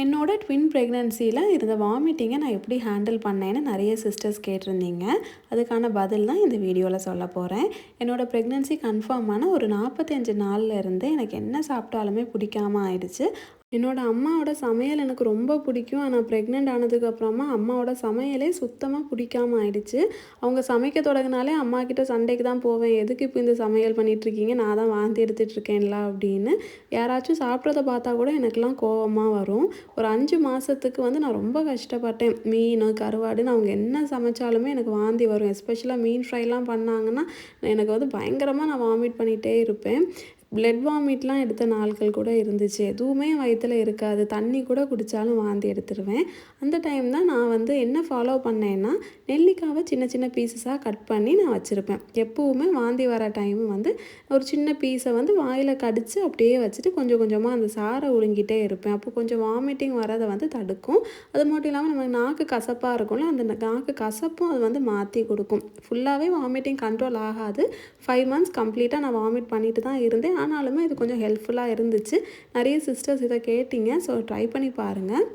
என்னோட ட்வின் ப்ரெக்னன்சியில் இருந்த வாமிட்டிங்கை நான் எப்படி ஹேண்டில் பண்ணேன்னு நிறைய சிஸ்டர்ஸ் கேட்டிருந்தீங்க. அதுக்கான பதில் தான் இந்த வீடியோவில் சொல்ல போகிறேன். என்னோடய ப்ரெக்னன்சி கன்ஃபார்ம் ஆன ஒரு 45 நாளில் இருந்து எனக்கு என்ன சாப்பிட்டாலுமே பிடிக்காம ஆயிடுச்சு. என்னோடய அம்மாவோட சமையல் எனக்கு ரொம்ப பிடிக்கும். ஆனால் ப்ரெக்னென்ட் ஆனதுக்கப்புறமா அம்மாவோட சமையலே சுத்தமாக பிடிக்காம ஆயிடுச்சு. அவங்க சமைக்க தொடங்கினாலே அம்மாக்கிட்ட சண்டைக்கு தான் போவேன். எதுக்கு இப்போ இந்த சமையல் பண்ணிகிட்ருக்கீங்க, நான் தான் வாந்தி எடுத்துகிட்ருக்கேன்ல அப்படின்னு. யாராச்சும் சாப்பிட்றத பார்த்தா கூட எனக்கெலாம் கோவமாக வரும். ஒரு 5 மாதத்துக்கு வந்து நான் ரொம்ப கஷ்டப்பட்டேன். மீன், கருவாடுன்னு அவங்க என்ன சமைச்சாலுமே எனக்கு வாந்தி வரும். எஸ்பெஷலாக மீன் ஃப்ரைலாம் பண்ணாங்கன்னா எனக்கு வந்து பயங்கரமாக நான் வாமிட் பண்ணிகிட்டே இருப்பேன். பிளட் வாமிட்லாம் எடுத்த நாட்கள் கூட இருந்துச்சு. எதுவுமே வயிற்றில் இருக்காது. தண்ணி கூட குடித்தாலும் வாந்தி எடுத்துருவேன். அந்த டைம் தான் நான் வந்து என்ன ஃபாலோ பண்ணேன்னா, நெல்லிக்காவை சின்ன சின்ன பீசஸாக கட் பண்ணி நான் வச்சுருப்பேன். எப்போவுமே வாந்தி வர டைம் வந்து ஒரு சின்ன பீஸை வந்து வாயில் கடித்து அப்படியே வச்சுட்டு கொஞ்சம் கொஞ்சமாக அந்த சாறை உழுங்கிட்டே இருப்பேன். அப்போ கொஞ்சம் வாமிட்டிங் வரதை வந்து தடுக்கும். அது மட்டும் இல்லாமல் நம்ம நாக்கு கசப்பாக இருக்கும்ல, அந்த நாக்கு கசப்பும் அது வந்து மாற்றி கொடுக்கும். ஃபுல்லாகவே வாமிட்டிங் கண்ட்ரோல் ஆகாது. 5 மந்த்ஸ் கம்ப்ளீட்டாக நான் வாமிட் பண்ணிட்டு தான் இருந்தேன். ஆனாலுமே இது கொஞ்சம் ஹெல்ப்ஃபுல்லாக இருந்துச்சு. நிறைய சிஸ்டர்ஸ் இதை கேட்டிங்க. ஸோ ட்ரை பண்ணி பாருங்கள்.